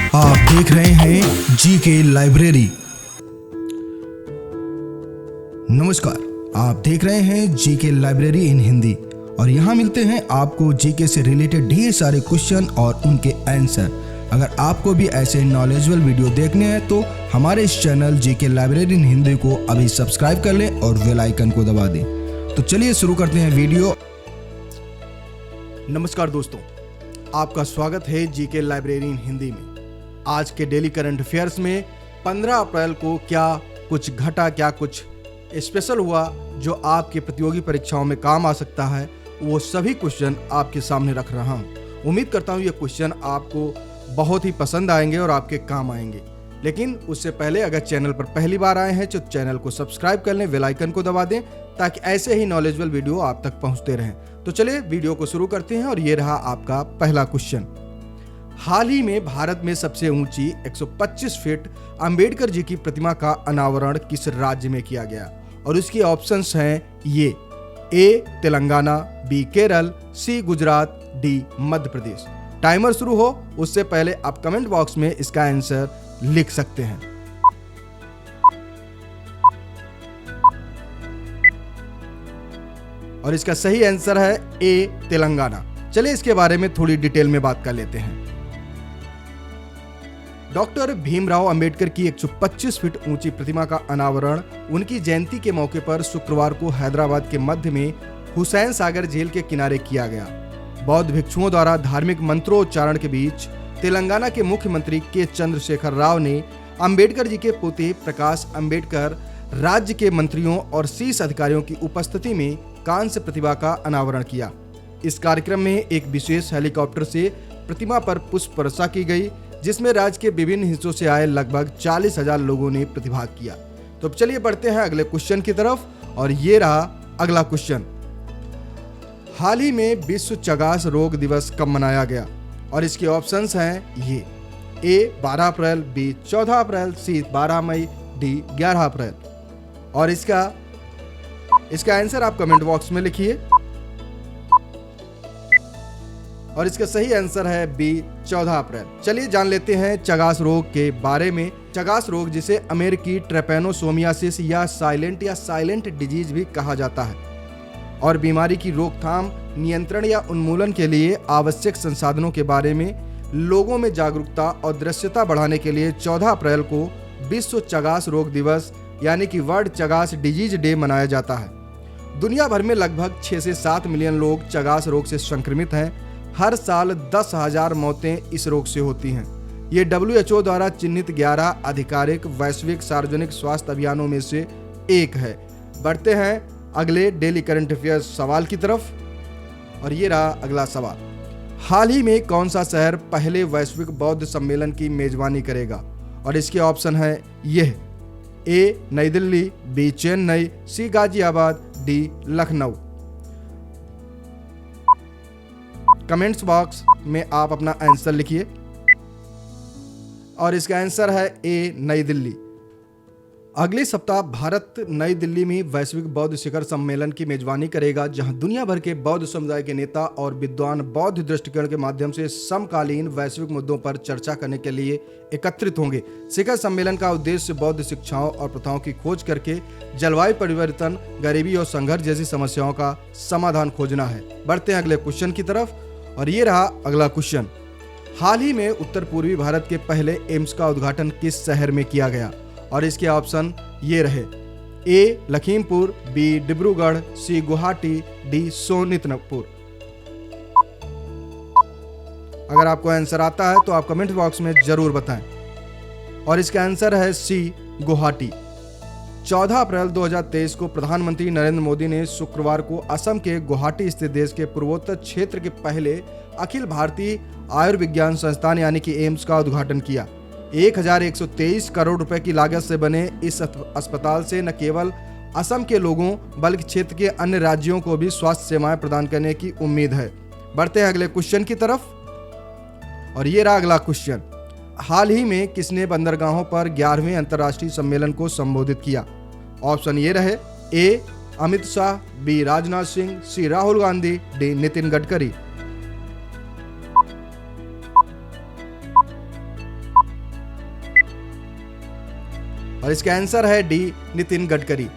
आप देख रहे हैं जी के लाइब्रेरी। नमस्कार, आप देख रहे हैं जी के लाइब्रेरी इन हिंदी और यहाँ मिलते हैं आपको जीके से रिलेटेड ढेर सारे क्वेश्चन और उनके आंसर। अगर आपको भी ऐसे नॉलेजेबल वीडियो देखने हैं तो हमारे इस चैनल जी के लाइब्रेरी इन हिंदी को अभी सब्सक्राइब कर लें और बेल आइकन को दबा दें। तो चलिए शुरू करते हैं वीडियो। नमस्कार दोस्तों, आपका स्वागत है जी के लाइब्रेरी इन हिंदी में। आज के डेली करंट अफेयर्स में 15 अप्रैल को क्या कुछ घटा, क्या कुछ स्पेशल हुआ जो आपके प्रतियोगी परीक्षाओं में काम आ सकता है, वो सभी क्वेश्चन आपके सामने रख रहा हूँ। उम्मीद करता हूँ ये क्वेश्चन आपको बहुत ही पसंद आएंगे और आपके काम आएंगे। लेकिन उससे पहले अगर चैनल पर पहली बार आए हैं तो चैनल को सब्सक्राइब कर लें, बेल आइकन को दबा दें ताकि ऐसे ही नॉलेजेबल वीडियो आप तक पहुंचते रहें। तो चलिए वीडियो को शुरू करते हैं और ये रहा आपका पहला क्वेश्चन। हाल ही में भारत में सबसे ऊंची 125 फीट अंबेडकर जी की प्रतिमा का अनावरण किस राज्य में किया गया? और उसकी ऑप्शंस हैं ये: ए तेलंगाना, बी केरल, सी गुजरात, डी मध्य प्रदेश। टाइमर शुरू हो उससे पहले आप कमेंट बॉक्स में इसका आंसर लिख सकते हैं। और इसका सही आंसर है ए तेलंगाना। चलिए इसके बारे में थोड़ी डिटेल में बात कर लेते हैं। डॉक्टर भीमराव अंबेडकर की 125 फीट ऊंची प्रतिमा का अनावरण उनकी जयंती के मौके पर शुक्रवार को हैदराबाद के मध्य में हुसैन सागर झील के किनारे किया गया। बौद्ध भिक्षुओं द्वारा धार्मिक मंत्रोच्चारण के बीच तेलंगाना के मुख्यमंत्री के चंद्रशेखर राव ने अंबेडकर जी के पोते प्रकाश अंबेडकर, राज्य के मंत्रियों और शीर्ष अधिकारियों की उपस्थिति में कांस्य प्रतिमा का अनावरण किया। इस कार्यक्रम में एक विशेष हेलीकॉप्टर से प्रतिमा पर पुष्प वर्षा की गई, जिसमें राज्य के विभिन्न हिस्सों से आए लगभग 40,000 लोगों ने प्रतिभाग किया। तो चलिए बढ़ते हैं अगले क्वेश्चन की तरफ और ये रहा अगला क्वेश्चन। हाल ही में विश्व चगास रोग दिवस कब मनाया गया? और इसके ऑप्शंस हैं ये: ए 12 अप्रैल, बी 14 अप्रैल, सी 12 मई, डी 11 अप्रैल। और इसका आंसर आप कमेंट बॉक्स में लिखिए। और इसका सही आंसर है बी 14 अप्रैल। चलिए जान लेते हैं चगास रोग के बारे में। चगास रोग, जिसे अमेरिकी ट्रेपेनोसोमियासिस या साइलेंट डिजीज भी कहा जाता है, और बीमारी की रोकथाम, नियंत्रण या उन्मूलन के लिए आवश्यक संसाधनों के बारे में लोगों में जागरूकता और दृश्यता बढ़ाने के लिए 14 अप्रैल को विश्व चगास रोग दिवस यानी कि वर्ल्ड चगास डिजीज डे मनाया जाता है। दुनिया भर में लगभग 6 से 7 मिलियन लोग चगास रोग से संक्रमित हैं। हर साल 10,000 मौतें इस रोग से होती हैं। ये WHO द्वारा चिन्हित 11 आधिकारिक वैश्विक सार्वजनिक स्वास्थ्य अभियानों में से एक है। बढ़ते हैं अगले डेली करंट अफेयर्स सवाल की तरफ और ये रहा अगला सवाल। हाल ही में कौन सा शहर पहले वैश्विक बौद्ध सम्मेलन की मेजबानी करेगा? और इसके ऑप्शन है यह: A Nai Delhi, B Chennai, C Ghaziabad, D Lucknow. Comments box में आप अपना आंसर लिखिए। और इसका आंसर है ए नई दिल्ली। अगले सप्ताह भारत नई दिल्ली में वैश्विक बौद्ध शिखर सम्मेलन की मेजबानी करेगा, जहां दुनिया भर के बौद्ध समुदाय के नेता और विद्वान बौद्ध दृष्टिकोण के माध्यम से समकालीन वैश्विक मुद्दों पर चर्चा करने के लिए एकत्रित होंगे। शिखर सम्मेलन का उद्देश्य बौद्ध शिक्षाओं और प्रथाओं की खोज करके जलवायु परिवर्तन, गरीबी और संघर्ष जैसी समस्याओं का समाधान खोजना है। बढ़ते हैं अगले क्वेश्चन की तरफ और ये रहा अगला क्वेश्चन। हाल ही में उत्तर पूर्वी भारत के पहले एम्स का उद्घाटन किस शहर में किया गया? और इसके ऑप्शन ये रहे: ए लखीमपुर, बी डिब्रूगढ़, सी गुवाहाटी, डी सोनितपुर। अगर आपको आंसर आता है तो आप कमेंट बॉक्स में जरूर बताएं। और इसका आंसर है सी गुवाहाटी। 14 अप्रैल 2023 को प्रधानमंत्री नरेंद्र मोदी ने शुक्रवार को असम के गुवाहाटी स्थित देश के पूर्वोत्तर क्षेत्र के पहले अखिल भारतीय आयुर्विज्ञान संस्थान यानी कि एम्स का उद्घाटन किया। 1123 करोड़ रुपए की लागत से बने इस अस्पताल से न केवल असम के लोगों बल्कि क्षेत्र के अन्य राज्यों को भी स्वास्थ्य सेवाएं प्रदान करने की उम्मीद है। बढ़ते हैं अगले क्वेश्चन की तरफ और ये रहा अगला क्वेश्चन। हाल ही में किसने बंदरगाहों पर 11वें अंतर्राष्ट्रीय सम्मेलन को संबोधित किया? ऑप्शन ये रहे: ए अमित शाह, बी राजनाथ सिंह, सी राहुल गांधी, डी नितिन गडकरी। और इसका आंसर है डी नितिन गडकरी।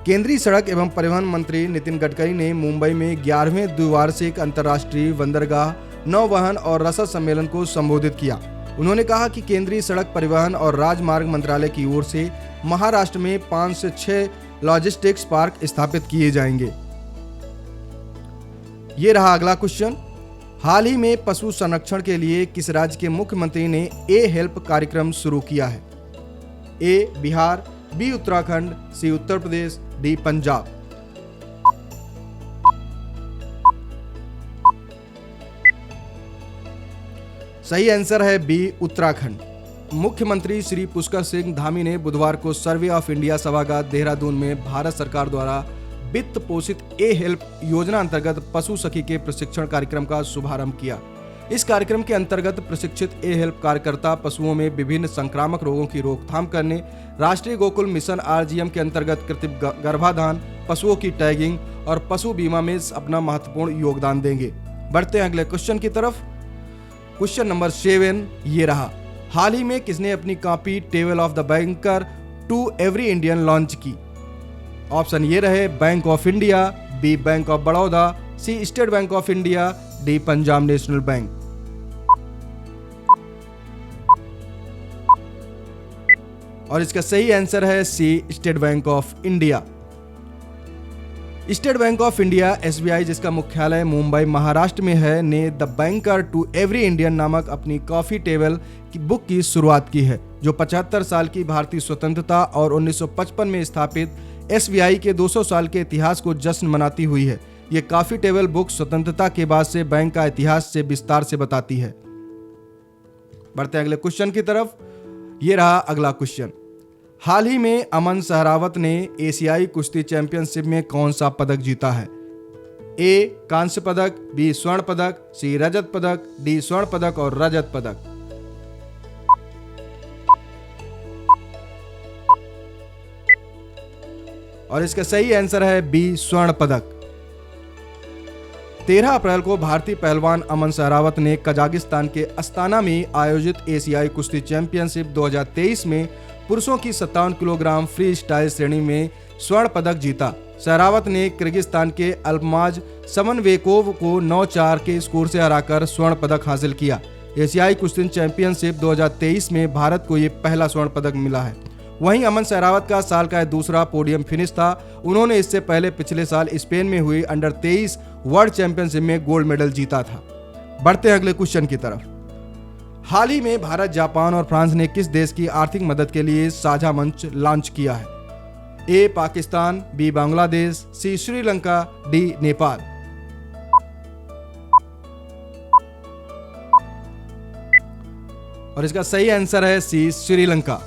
केंद्रीय सड़क एवं परिवहन मंत्री नितिन गडकरी ने मुंबई में 11वें द्विवार्षिक अंतर्राष्ट्रीय बंदरगाह नौवहन और रसद सम्मेलन को संबोधित किया। उन्होंने कहा कि केंद्रीय सड़क परिवहन और राजमार्ग मंत्रालय की ओर से महाराष्ट्र में 5 से 6 लॉजिस्टिक्स पार्क स्थापित किए जाएंगे। ये रहा अगला क्वेश्चन। हाल ही में पशु संरक्षण के लिए किस राज्य के मुख्यमंत्री ने ए हेल्प कार्यक्रम शुरू किया है? ए बिहार, बी उत्तराखंड, सी उत्तर प्रदेश, डी पंजाब। सही आंसर है बी उत्तराखंड। मुख्यमंत्री श्री पुष्कर सिंह धामी ने बुधवार को सर्वे ऑफ इंडिया सभागार देहरादून में भारत सरकार द्वारा वित्त पोषित ए हेल्प योजना अंतर्गत पशु सखी के प्रशिक्षण कार्यक्रम का शुभारंभ किया। इस कार्यक्रम के अंतर्गत प्रशिक्षित ए हेल्प कार्यकर्ता पशुओं में विभिन्न संक्रामक रोगों की रोकथाम करने, राष्ट्रीय गोकुल मिशन आरजीएम के अंतर्गत कृत्रिम गर्भाधान, पशुओं की टैगिंग और पशु बीमा में अपना महत्वपूर्ण योगदान देंगे। बढ़ते हैं अगले क्वेश्चन की तरफ। क्वेश्चन नंबर 7 ये रहा। हाल ही में किसने अपनी copy table of the banker to every Indian launch की? ऑप्शन ये रहे bank of India, B bank of Baroda, C state bank of India, D Punjab national bank. और इसका सही आंसर है C state bank of India. State bank of India SBI, जिसका मुख्यालय मुंबई महाराष्ट्र में है, ने the banker to every Indian नामक अपनी कॉफी टेबल की बुक की शुरुआत की है, जो 75 साल की भारतीय स्वतंत्रता और 1955 में स्थापित एसबीआई के 200 साल के इतिहास को जश्न मनाती हुई है। ये कॉफी टेबल बुक स्वतंत्रता के बाद से बैंक का इतिहास से विस्तार से बताती है। बढ़ते हैं अगले क्वेश्चन की तरफ। ये रहा अगला क्वेश्चन। हाल ही में अमन सहरावत ने एशियाई कुश्ती चैंपियनशिप में कौन सा पदक जीता है? ए कांस्य पदक, बी स्वर्ण पदक, सी रजत पदक, डी स्वर्ण पदक और रजत पदक। और इसका सही आंसर है बी स्वर्ण पदक। 13 अप्रैल को भारतीय पहलवान अमन सहरावत ने कजाकिस्तान के अस्ताना में आयोजित एशियाई कुश्ती चैंपियनशिप 2023 में पुरुषों की 57 किलोग्राम फ्री स्टाइल श्रेणी में स्वर्ण पदक जीता। सहरावत ने किर्गिस्तान के अल्पमाज समनवेकोव को 9-4 के स्कोर से हराकर स्वर्ण पदक हासिल किया। एशियाई कुश्ती चैंपियनशिप 2023 में भारत को ये पहला स्वर्ण पदक मिला है। वहीं अमन सहरावत का साल का दूसरा पोडियम फिनिश था। उन्होंने इससे पहले पिछले साल स्पेन में हुई अंडर 23 वर्ल्ड चैंपियनशिप में गोल्ड मेडल जीता था। बढ़ते हैं अगले क्वेश्चन की तरफ। हाल ही में भारत, जापान और फ्रांस ने किस देश की आर्थिक मदद के लिए साझा मंच लॉन्च किया है? ए पाकिस्तान, बी बांग्लादेश, सी श्रीलंका, डी नेपाल। और इसका सही आंसर है सी श्रीलंका।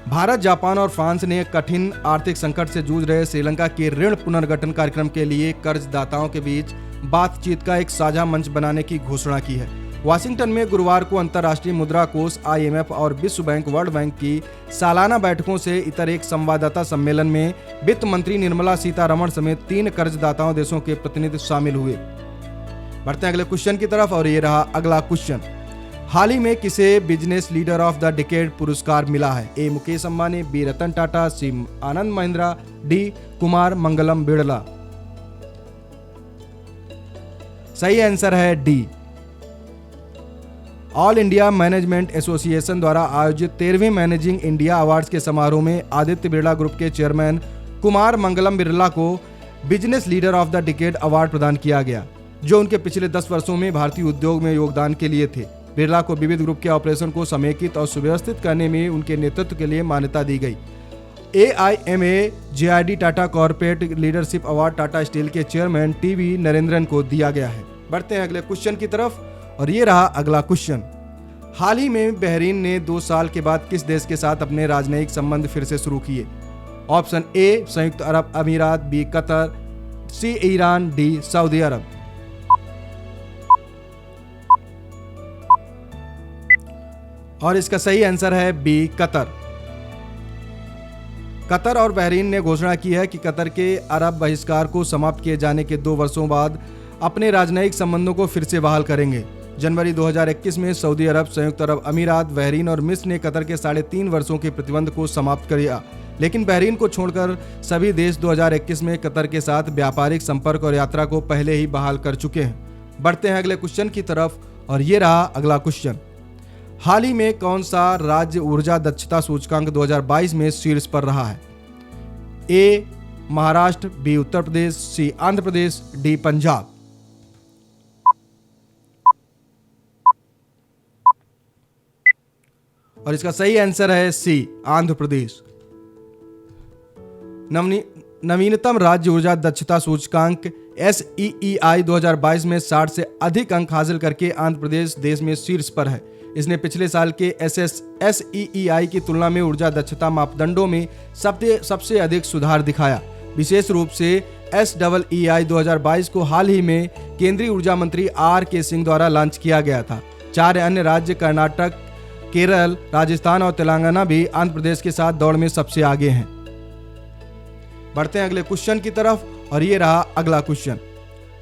भारत, जापान और फ्रांस ने कठिन आर्थिक संकट से जूझ रहे श्रीलंका के ऋण पुनर्गठन कार्यक्रम के लिए कर्जदाताओं के बीच बातचीत का एक साझा मंच बनाने की घोषणा की है। वाशिंगटन में गुरुवार को अंतर्राष्ट्रीय मुद्रा कोष आईएमएफ और विश्व बैंक वर्ल्ड बैंक की सालाना बैठकों से इतर एक संवाददाता सम्मेलन में वित्त मंत्री निर्मला सीतारमण समेत 3 कर्जदाताओं देशों के प्रतिनिधि शामिल हुए। बढ़ते हैं अगले क्वेश्चन की तरफ। और ये रहा अगला क्वेश्चन। हाल ही में किसे business leader of the decade पुरस्कार मिला है? ए मुकेश अंबानी, बी रतन टाटा, सी आनंद महिंद्रा, डी कुमार मंगलम बिड़ला। सही आंसर है D. All India management association द्वारा आयोजित 13वें मैनेजिंग इंडिया अवार्ड्स के समारोह में आदित्य बिरला ग्रुप के चेयरमैन कुमार मंगलम बिरला को business leader of the decade award प्रदान किया गया, जो उनके पिछले 10 वर्षों में भारतीय उद्योग में योगदान के लिए थे। बिरला को विविध ग्रुप के ऑपरेशन को समेकित और सुव्यवस्थित करने में उनके नेतृत्व के लिए मान्यता दी गई। AIMA JID Tata corporate leadership award Tata steel के चेयरमैन टीवी नरेंद्रन को दिया गया है। बढ़ते हैं अगले क्वेश्चन की तरफ। और ये रहा अगला क्वेश्चन। हाल ही में बहरीन ने 2 साल के बाद किस देश के साथ अपने राजनयिक संबंध फिर से शुरू किए? ऑप्शन ए संयुक्त अरब अमीरात, बी कतर, सी ईरान, डी सऊदी अरब। और इसका सही आंसर है बी कतर। कतर और बहरीन ने घोषणा की है कि कतर के अरब बहिष्कार को समाप्त किए जाने के 2 वर्षों बाद अपने राजनयिक संबंधों को फिर से बहाल करेंगे। जनवरी 2021 में सऊदी अरब, संयुक्त अरब अमीरात, बहरीन और मिस्र ने कतर के 3.5 वर्षों के प्रतिबंध को समाप्त कर दिया, लेकिन बहरीन को छोड़कर सभी देश 2021 में कतर के साथ व्यापारिक संपर्क और यात्रा को पहले ही बहाल कर चुके हैं। बढ़ते हैं अगले क्वेश्चन की तरफ और ये रहा अगला क्वेश्चन। हाल ही में कौन सा राज्य ऊर्जा दक्षता सूचकांक 2022 में शीर्ष पर रहा है? ए महाराष्ट्र, बी उत्तर प्रदेश, सी आंध्र प्रदेश, डी पंजाब। और इसका सही आंसर है सी आंध्र प्रदेश। नवीनतम राज्य ऊर्जा दक्षता सूचकांक SEEI 2022 में 60 से अधिक अंक हासिल करके आंध्र प्रदेश देश में शीर्ष पर है। इसने पिछले साल के SEEI की तुलना में ऊर्जा दक्षता मापदंडों में सबसे अधिक सुधार दिखाया। विशेष रूप से SEEI 2022 को हाल ही में केंद्रीय ऊर्जा मंत्री RK सिंह द्वारा लॉन्च किया गया था। 4 अन्य राज्य कर्नाटक, केरल, राजस्थान और तेलंगाना भी आंध्र प्रदेश के साथ दौड़ में सबसे आगे हैं। बढ़ते हैं अगले क्वेश्चन की तरफ और ये रहा अगला क्वेश्चन।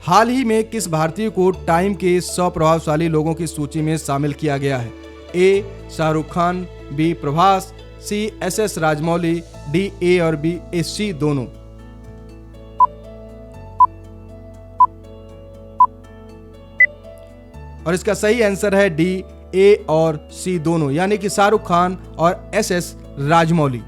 हाल ही में किस भारतीय को टाइम के 100 प्रभावशाली लोगों की सूची में शामिल किया गया है? A Shahrukh Khan, B Prabhas, C SS Rajamouli, D A और बी सी दोनों। और इसका सही आंसर है डी ए और सी दोनों, यानी कि शाहरुख खान और SS राजमौली।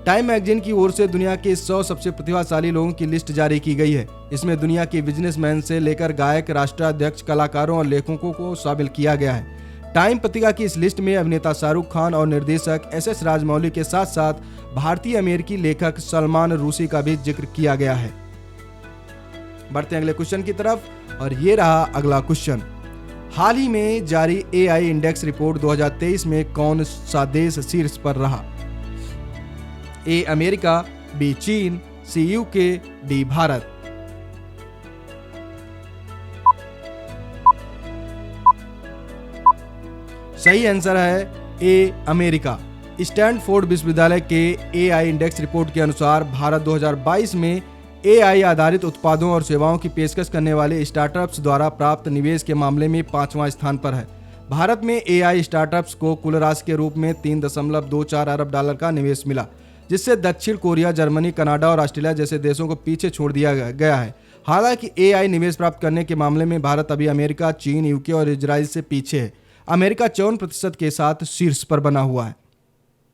टाइम मैगजीन की ओर से दुनिया के 100 सबसे प्रतिभाशाली लोगों की लिस्ट जारी की गई है। इसमें दुनिया के बिजनेसमैन से लेकर गायक, राष्ट्राध्यक्ष, कलाकारों और लेखकों को शामिल किया गया है। टाइम पत्रिका की इस लिस्ट में अभिनेता शाहरुख खान और निर्देशक SS राजमौली के साथ साथ भारतीय अमेरिकी लेखक सलमान रूसी का भी जिक्र किया गया है। बढ़ते हैं अगले क्वेश्चन की तरफ और ये रहा अगला क्वेश्चन। हाल ही में जारी AI इंडेक्स रिपोर्ट 2023 में कौन सा देश शीर्ष पर रहा? ए अमेरिका, बी चीन, सी UK, डी भारत। सही आंसर है ए अमेरिका। स्टैनफोर्ड विश्वविद्यालय के AI इंडेक्स रिपोर्ट के अनुसार भारत 2022 में AI आधारित उत्पादों और सेवाओं की पेशकश करने वाले स्टार्टअप्स द्वारा प्राप्त निवेश के मामले में 5वां स्थान पर है। भारत में AI स्टार्टअप्स को कुल राशि के रूप में 3.24 अरब डॉलर का निवेश मिला, जिससे दक्षिण कोरिया, जर्मनी, कनाडा और ऑस्ट्रेलिया जैसे देशों को पीछे छोड़ दिया गया है। हालांकि AI निवेश प्राप्त करने के मामले में भारत अभी अमेरिका, चीन, UK और इजराइल से पीछे है। अमेरिका 54% के साथ शीर्ष पर बना हुआ है।